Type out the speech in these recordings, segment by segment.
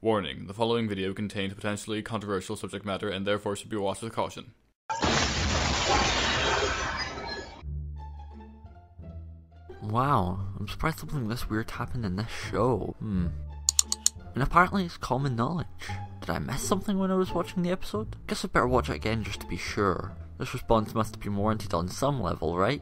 Warning, the following video contains potentially controversial subject matter and therefore should be watched with caution. Wow, I'm surprised something this weird happened in this show. And apparently it's common knowledge. Did I miss something when I was watching the episode? Guess I'd better watch it again just to be sure. This response must have been warranted on some level, right?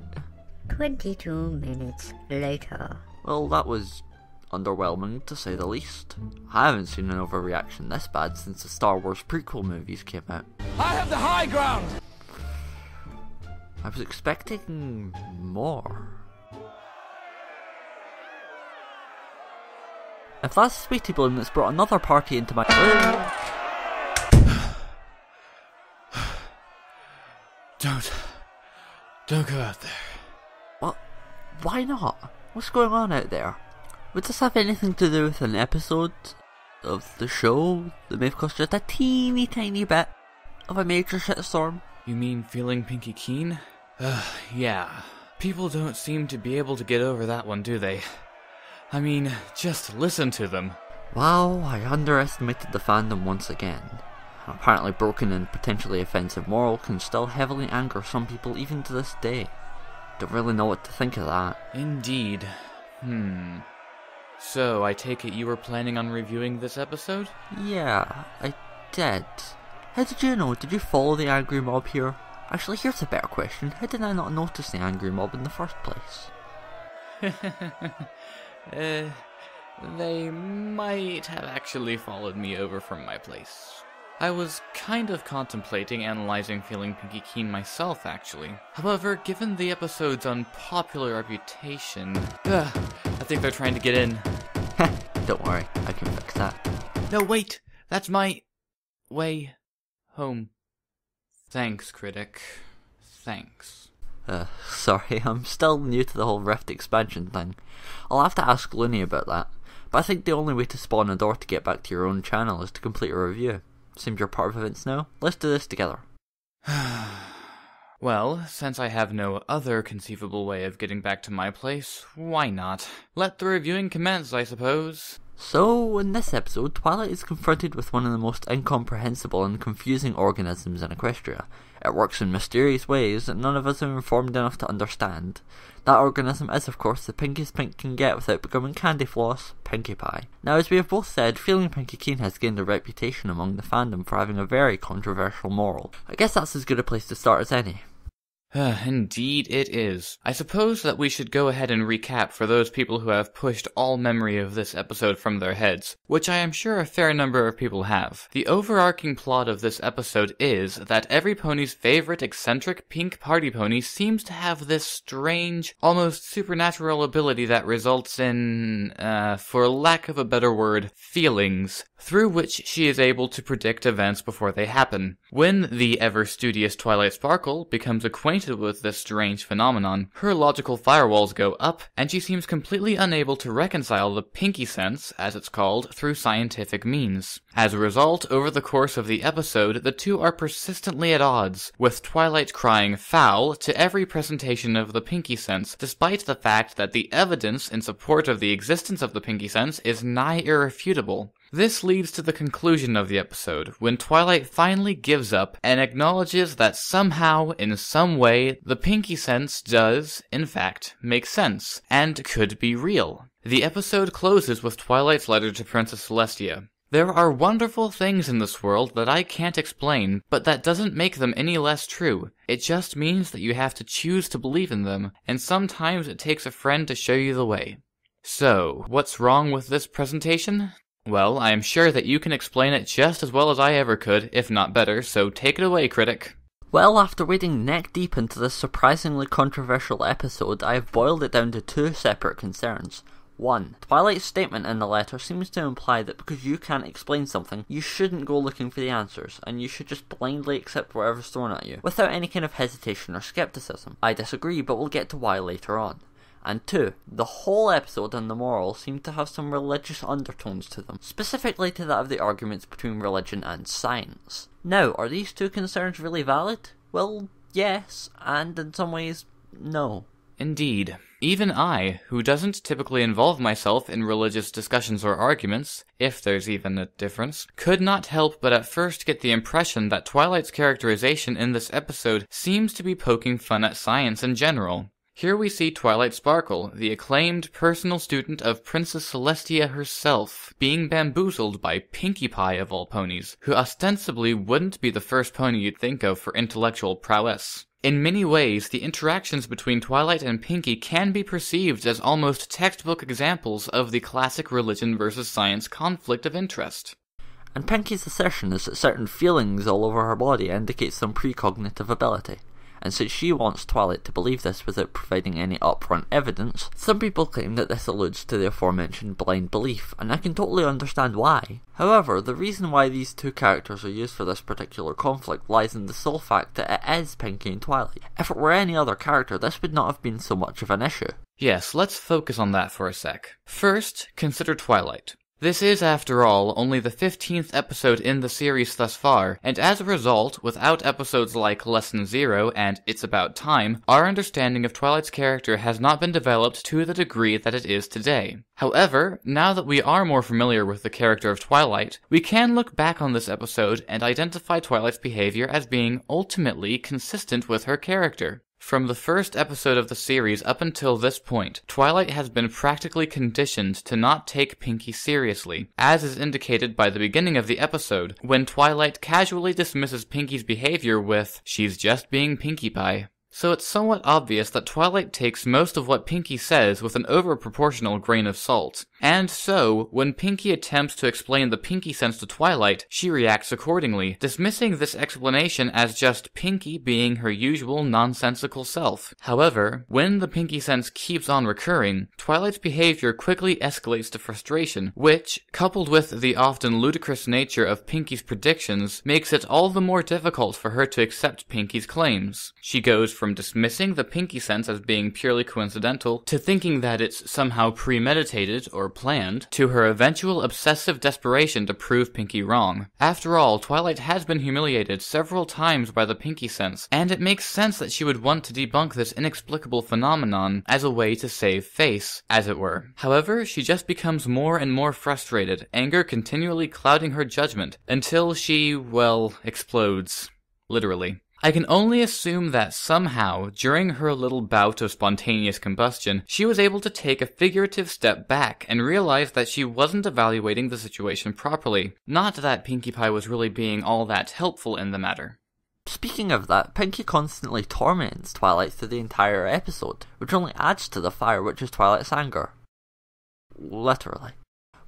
22 minutes later. Well, that was underwhelming, to say the least. I haven't seen an overreaction this bad since the Star Wars prequel movies came out. I have the high ground! I was expecting more. If that's Sweetie Bloom that's brought another party into my... Don't go out there. What? Why not? What's going on out there? Would this have anything to do with an episode of the show that may have caused just a teeny tiny bit of a major shitstorm? You mean feeling Pinkie keen? Yeah. People don't seem to be able to get over that one, do they? I mean, just listen to them. Wow, I underestimated the fandom once again. An apparently broken and potentially offensive moral can still heavily anger some people even to this day. Don't really know what to think of that. Indeed. So, I take it you were planning on reviewing this episode? Yeah, I did. How did you know? Did you follow the angry mob here? Actually, here's a better question. How did I not notice the angry mob in the first place? They might have actually followed me over from my place. I was kind of contemplating analyzing feeling Pinkie keen myself, actually. However, given the episode's unpopular reputation... I think they're trying to get in. Don't worry, I can fix that. No, wait! That's my... way... home. Thanks, Critic. Thanks. Sorry, I'm still new to the whole Rift expansion thing. I'll have to ask Looney about that, but I think the only way to spawn a door to get back to your own channel is to complete a review. Seems you're part of events now. Let's do this together. Well, since I have no other conceivable way of getting back to my place, why not? Let the reviewing commence, I suppose. So, in this episode, Twilight is confronted with one of the most incomprehensible and confusing organisms in Equestria. It works in mysterious ways that none of us are informed enough to understand. That organism is, of course, the pinkiest Pink can get without becoming candy floss, Pinkie Pie. Now, as we have both said, feeling Pinkie keen has gained a reputation among the fandom for having a very controversial moral. I guess that's as good a place to start as any. Indeed it is. I suppose that we should go ahead and recap for those people who have pushed all memory of this episode from their heads, which I am sure a fair number of people have. The overarching plot of this episode is that every pony's favorite eccentric pink party pony seems to have this strange, almost supernatural ability that results in, for lack of a better word, feelings, through which she is able to predict events before they happen. When the ever-studious Twilight Sparkle becomes acquainted with this strange phenomenon, her logical firewalls go up, and she seems completely unable to reconcile the Pinkie sense, as it's called, through scientific means. As a result, over the course of the episode, the two are persistently at odds, with Twilight crying foul to every presentation of the Pinkie sense, despite the fact that the evidence in support of the existence of the Pinkie sense is nigh irrefutable. This leads to the conclusion of the episode, when Twilight finally gives up and acknowledges that somehow, in some way, the Pinkie sense does, in fact, make sense, and could be real. The episode closes with Twilight's letter to Princess Celestia. There are wonderful things in this world that I can't explain, but that doesn't make them any less true. It just means that you have to choose to believe in them, and sometimes it takes a friend to show you the way. So, what's wrong with this presentation? Well, I am sure that you can explain it just as well as I ever could, if not better, so take it away, Critic. Well, after wading neck deep into this surprisingly controversial episode, I have boiled it down to two separate concerns. 1. Twilight's statement in the letter seems to imply that because you can't explain something, you shouldn't go looking for the answers, and you should just blindly accept whatever's thrown at you, without any kind of hesitation or skepticism. I disagree, but we'll get to why later on. And 2, the whole episode and the moral seem to have some religious undertones to them, specifically to that of the arguments between religion and science. Now, are these two concerns really valid? Well, yes, and in some ways, no. Indeed. Even I, who doesn't typically involve myself in religious discussions or arguments, if there's even a difference, could not help but at first get the impression that Twilight's characterization in this episode seems to be poking fun at science in general. Here we see Twilight Sparkle, the acclaimed personal student of Princess Celestia herself, being bamboozled by Pinkie Pie of all ponies, who ostensibly wouldn't be the first pony you'd think of for intellectual prowess. In many ways, the interactions between Twilight and Pinkie can be perceived as almost textbook examples of the classic religion versus science conflict of interest. And Pinkie's assertion is that certain feelings all over her body indicate some precognitive ability. And since she wants Twilight to believe this without providing any upfront evidence, some people claim that this alludes to the aforementioned blind belief, and I can totally understand why. However, the reason why these two characters are used for this particular conflict lies in the sole fact that it is Pinkie and Twilight. If it were any other character, this would not have been so much of an issue. Yes, let's focus on that for a sec. First, consider Twilight. This is, after all, only the 15th episode in the series thus far, and as a result, without episodes like Lesson Zero and It's About Time, our understanding of Twilight's character has not been developed to the degree that it is today. However, now that we are more familiar with the character of Twilight, we can look back on this episode and identify Twilight's behavior as being ultimately consistent with her character. From the first episode of the series up until this point, Twilight has been practically conditioned to not take Pinkie seriously, as is indicated by the beginning of the episode, when Twilight casually dismisses Pinkie's behavior with, "She's just being Pinkie Pie." So it's somewhat obvious that Twilight takes most of what Pinkie says with an overproportional grain of salt. And so, when Pinkie attempts to explain the Pinkie sense to Twilight, she reacts accordingly, dismissing this explanation as just Pinkie being her usual nonsensical self. However, when the Pinkie sense keeps on recurring, Twilight's behavior quickly escalates to frustration, which, coupled with the often ludicrous nature of Pinkie's predictions, makes it all the more difficult for her to accept Pinkie's claims. She goes from dismissing the Pinkie sense as being purely coincidental, to thinking that it's somehow premeditated or planned, to her eventual obsessive desperation to prove Pinkie wrong. After all, Twilight has been humiliated several times by the Pinkie sense, and it makes sense that she would want to debunk this inexplicable phenomenon as a way to save face, as it were. However, she just becomes more and more frustrated, anger continually clouding her judgment, until she, well, explodes. Literally. I can only assume that somehow, during her little bout of spontaneous combustion, she was able to take a figurative step back and realize that she wasn't evaluating the situation properly. Not that Pinkie Pie was really being all that helpful in the matter. Speaking of that, Pinkie constantly torments Twilight through the entire episode, which only adds to the fire which is Twilight's anger. Literally.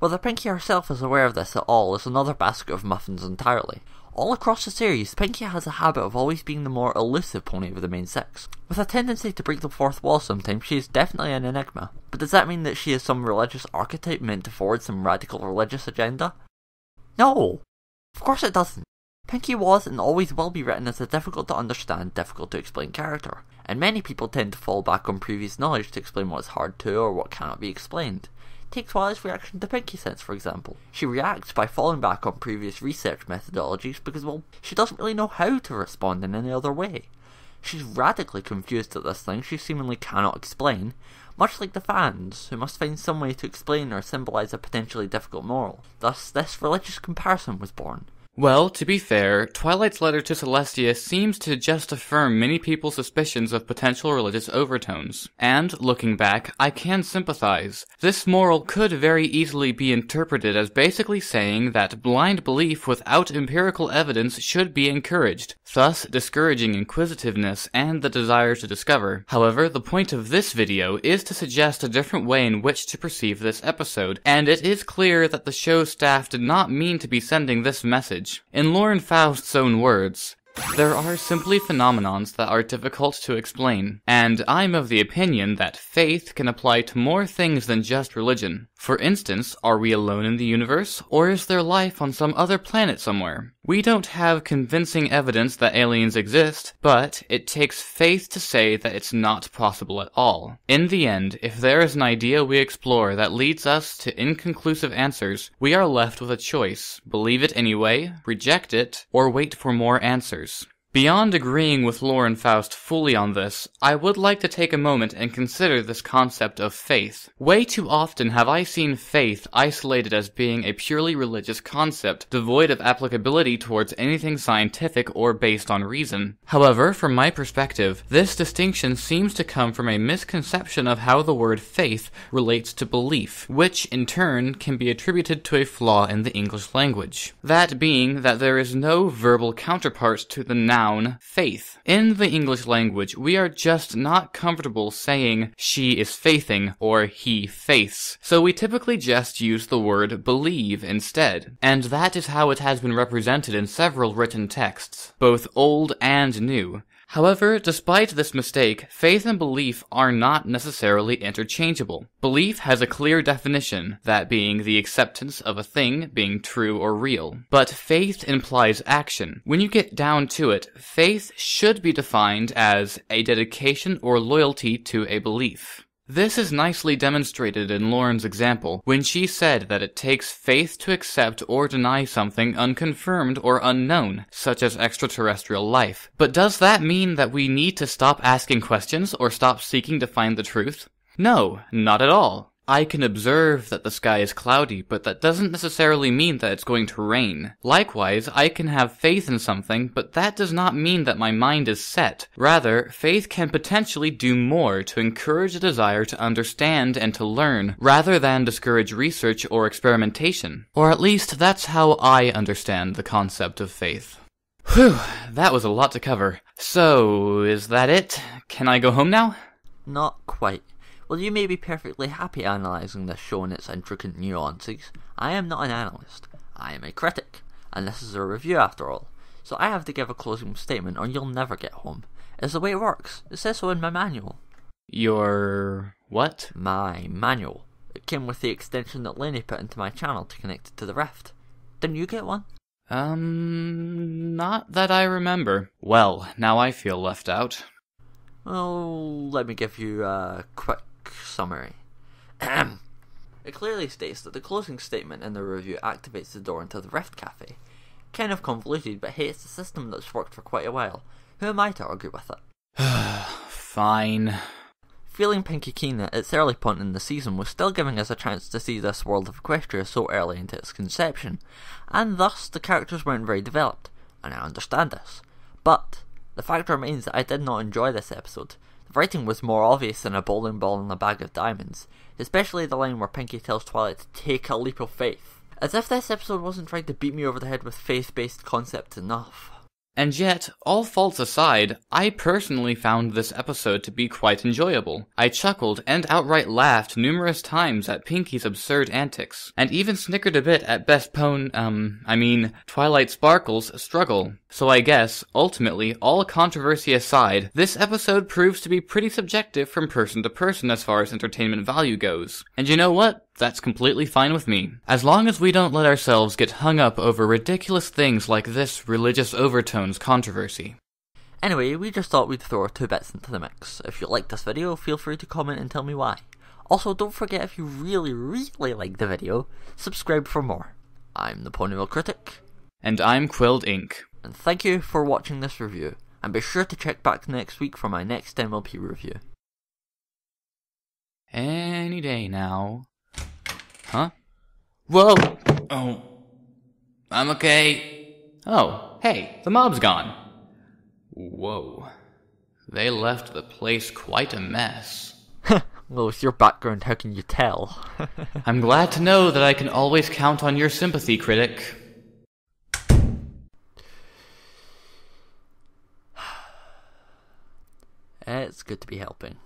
Whether Pinkie herself is aware of this at all is another basket of muffins entirely. All across the series, Pinkie has a habit of always being the more elusive pony of the main six. With a tendency to break the fourth wall sometimes, she is definitely an enigma. But does that mean that she is some religious archetype meant to forward some radical religious agenda? No! Of course it doesn't. Pinkie was and always will be written as a difficult to understand, difficult to explain character. And many people tend to fall back on previous knowledge to explain what is hard to or what cannot be explained. Take Twilight's reaction to Pinkie sense, for example. She reacts by falling back on previous research methodologies because, well, she doesn't really know how to respond in any other way. She's radically confused at this thing she seemingly cannot explain, much like the fans, who must find some way to explain or symbolise a potentially difficult moral. Thus, this religious comparison was born. Well, to be fair, Twilight's letter to Celestia seems to just affirm many people's suspicions of potential religious overtones. And, looking back, I can sympathize. This moral could very easily be interpreted as basically saying that blind belief without empirical evidence should be encouraged, thus discouraging inquisitiveness and the desire to discover. However, the point of this video is to suggest a different way in which to perceive this episode, and it is clear that the show's staff did not mean to be sending this message. In Lauren Faust's own words, there are simply phenomenons that are difficult to explain, and I'm of the opinion that faith can apply to more things than just religion. For instance, are we alone in the universe, or is there life on some other planet somewhere? We don't have convincing evidence that aliens exist, but it takes faith to say that it's not possible at all. In the end, if there is an idea we explore that leads us to inconclusive answers, we are left with a choice: believe it anyway, reject it, or wait for more answers. Beyond agreeing with Lauren Faust fully on this, I would like to take a moment and consider this concept of faith. Way too often have I seen faith isolated as being a purely religious concept, devoid of applicability towards anything scientific or based on reason. However, from my perspective, this distinction seems to come from a misconception of how the word faith relates to belief, which, in turn, can be attributed to a flaw in the English language. That being that there is no verbal counterpart to the noun faith. In the English language, we are just not comfortable saying she is faithing or he faiths, so we typically just use the word believe instead, and that is how it has been represented in several written texts, both old and new. However, despite this mistake, faith and belief are not necessarily interchangeable. Belief has a clear definition, that being the acceptance of a thing being true or real. But faith implies action. When you get down to it, faith should be defined as a dedication or loyalty to a belief. This is nicely demonstrated in Lauren's example, when she said that it takes faith to accept or deny something unconfirmed or unknown, such as extraterrestrial life. But does that mean that we need to stop asking questions or stop seeking to find the truth? No, not at all. I can observe that the sky is cloudy, but that doesn't necessarily mean that it's going to rain. Likewise, I can have faith in something, but that does not mean that my mind is set. Rather, faith can potentially do more to encourage a desire to understand and to learn, rather than discourage research or experimentation. Or at least, that's how I understand the concept of faith. Whew, that was a lot to cover. So, is that it? Can I go home now? Not quite. While you may be perfectly happy analysing this show and its intricate nuances, I am not an analyst. I am a critic, and this is a review after all. So I have to give a closing statement or you'll never get home. It's the way it works. It says so in my manual. Your... what? My manual. It came with the extension that Lainey put into my channel to connect it to the Rift. Didn't you get one? Not that I remember. Well, now I feel left out. Well, let me give you a quick summary. It clearly states that the closing statement in the review activates the door into the Rift Cafe. Kind of convoluted, but hey, it's a system that's worked for quite a while. Who am I to argue with it? Fine. Feeling Pinkie keen at its early point in the season was still giving us a chance to see this world of Equestria so early into its conception, and thus the characters weren't very developed, and I understand this. But the fact remains that I did not enjoy this episode. The writing was more obvious than a bowling ball in a bag of diamonds, especially the line where Pinkie tells Twilight to take a leap of faith. As if this episode wasn't trying to beat me over the head with faith-based concepts enough. And yet, all faults aside, I personally found this episode to be quite enjoyable. I chuckled and outright laughed numerous times at Pinkie's absurd antics, and even snickered a bit at Twilight Sparkle's struggle. So I guess, ultimately, all controversy aside, this episode proves to be pretty subjective from person to person as far as entertainment value goes. And you know what? That's completely fine with me. As long as we don't let ourselves get hung up over ridiculous things like this religious overtones controversy. Anyway, we just thought we'd throw our 2 bits into the mix. If you liked this video, feel free to comment and tell me why. Also, don't forget, if you really, really like the video, subscribe for more. I'm the Ponyville Critic. And I'm Quilled Inc. And thank you for watching this review. And be sure to check back next week for my next MLP review. Any day now. Huh? Whoa! Oh. I'm okay. Oh, hey, the mob's gone. Whoa. They left the place quite a mess. Well, with your background, how can you tell? I'm glad to know that I can always count on your sympathy, Critic. It's good to be helping.